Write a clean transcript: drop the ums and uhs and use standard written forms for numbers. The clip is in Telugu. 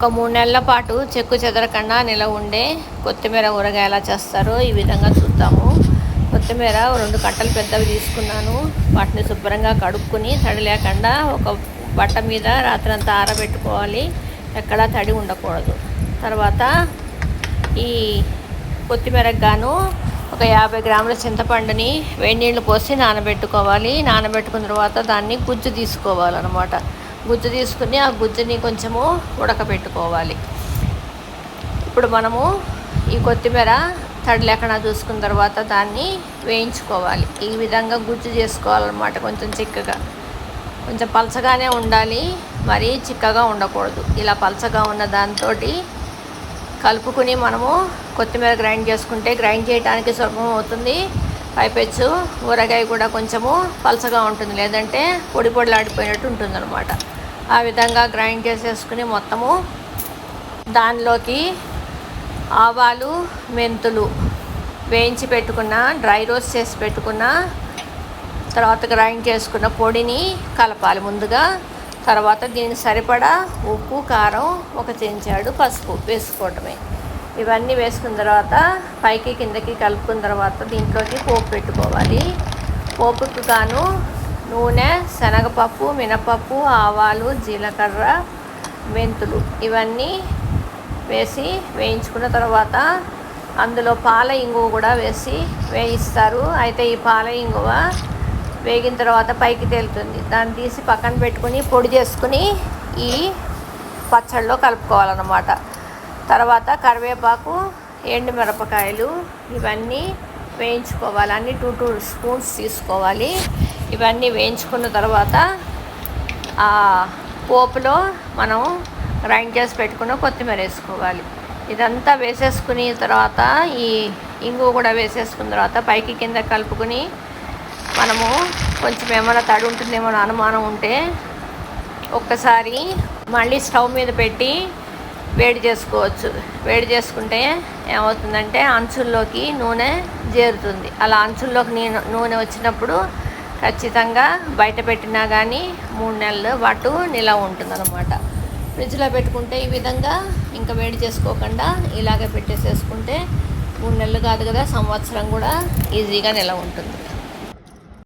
ఒక 3 నెలల పాటు చెక్కు చెదరకుండా నిలవ ఉండే కొత్తిమీర ఊరగాయ ఎలా చేస్తారో ఈ విధంగా చూద్దాము. కొత్తిమీర 2 కట్టలు పెద్దవి తీసుకున్నాను. వాటిని శుభ్రంగా కడుక్కుని తడి లేకుండా ఒక బట్ట మీద రాత్రంతా ఆరబెట్టుకోవాలి. ఎక్కడా తడి ఉండకూడదు. తర్వాత ఈ కొత్తిమీరకు గాను ఒక 50 గ్రాముల చింతపండుని వేడి నీళ్ళు పోసి నానబెట్టుకోవాలి. నానబెట్టుకున్న తర్వాత దాన్ని గుజ్జు తీసుకోవాలన్నమాట. గుజ్జు తీసుకుని ఆ గుజ్జుని కొంచెము ఉడకబెట్టుకోవాలి. ఇప్పుడు మనము ఈ కొత్తిమీర తడి లేకుండా చూసుకున్న తర్వాత దాన్ని వేయించుకోవాలి. ఈ విధంగా గుజ్జు చేసుకోవాలన్నమాట. కొంచెం చిక్కగా, కొంచెం పలచగానే ఉండాలి, మరీ చిక్కగా ఉండకూడదు. ఇలా పలచగా ఉన్న దాంతో కలుపుకుని మనము కొత్తిమీర గ్రైండ్ చేసుకుంటే గ్రైండ్ చేయడానికి సులభం అవుతుంది. పైపెచ్చు ఊరగాయ కూడా కొంచెము పలచగా ఉంటుంది, లేదంటే పొడి పొడిలాడిపోయినట్టు ఉంటుందన్నమాట. ఆ విధంగా గ్రైండ్ చేసేసుకుని మొత్తము దానిలోకి ఆవాలు, మెంతులు వేయించి పెట్టుకున్న, డ్రై రోస్ట్ చేసి పెట్టుకున్న తర్వాత గ్రైండ్ చేసుకున్న పొడిని కలపాలి ముందుగా. తర్వాత దీనికి సరిపడా ఉప్పు, కారం, ఒక చెంచాడు పసుపు వేసుకోవటమే. ఇవన్నీ వేసుకున్న తర్వాత పైకి కిందకి కలుపుకున్న తర్వాత దీంట్లోకి పోపు పెట్టుకోవాలి. పోపుకు గాను నూనె, శనగపప్పు, మినపప్పు, ఆవాలు, జీలకర్ర, మెంతులు ఇవన్నీ వేసి వేయించుకున్న తర్వాత అందులో పాల ఇంగువ కూడా వేసి వేయిస్తారు. అయితే ఈ పాల ఇంగువ వేగిన తర్వాత పైకి తేలుతుంది. దాన్ని తీసి పక్కన పెట్టుకుని పొడి చేసుకుని ఈ పచ్చడిలో కలుపుకోవాలన్నమాట. తర్వాత కరివేపాకు, ఎండు మిరపకాయలు ఇవన్నీ వేయించుకోవాలి. అన్నీ 2 స్పూన్స్ తీసుకోవాలి. ఇవన్నీ వేయించుకున్న తర్వాత ఆ పోపులో మనం గ్రైండ్ చేసి పెట్టుకున్న కొత్తిమీర వేసుకోవాలి. ఇదంతా వేసేసుకుని తర్వాత ఈ ఇంగువ కూడా వేసేసుకున్న తర్వాత పైకి కింద కలుపుకుని మనము కొంచెం ఏమైనా తడి ఉంటుందేమో అనుమానం ఉంటే ఒక్కసారి మళ్ళీ స్టవ్ మీద పెట్టి వేడి చేసుకోవచ్చు. వేడి చేసుకుంటే ఏమవుతుందంటే అంచుల్లోకి నూనె చేరుతుంది. అలా అంచుల్లోకి నూనె వచ్చినప్పుడు ఖచ్చితంగా బయట పెట్టినా కానీ 3 నెలల పాటు నిలవ ఉంటుందన్నమాట. ఫ్రిడ్జ్లో పెట్టుకుంటే ఈ విధంగా ఇంకా వేడి చేసుకోకుండా ఇలాగే పెట్టేసేసుకుంటే 3 నెలలు కాదు కదా, సంవత్సరం కూడా ఈజీగా నిలవ ఉంటుంది.